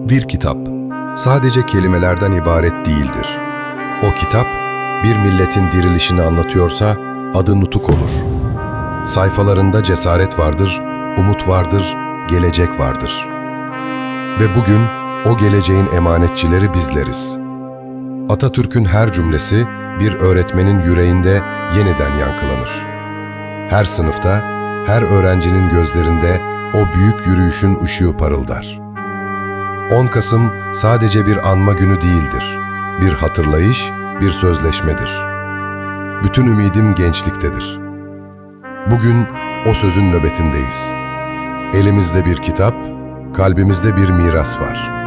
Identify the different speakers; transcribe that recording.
Speaker 1: Bir kitap sadece kelimelerden ibaret değildir. O kitap bir milletin dirilişini anlatıyorsa adı Nutuk olur. Sayfalarında cesaret vardır, umut vardır, gelecek vardır. Ve bugün o geleceğin emanetçileri bizleriz. Atatürk'ün her cümlesi bir öğretmenin yüreğinde yeniden yankılanır. Her sınıfta, her öğrencinin gözlerinde o büyük yürüyüşün ışığı parıldar. 10 Kasım sadece bir anma günü değildir. Bir hatırlayış, bir sözleşmedir. Bütün ümidim gençliktedir. Bugün o sözün nöbetindeyiz. Elimizde bir kitap, kalbimizde bir miras var.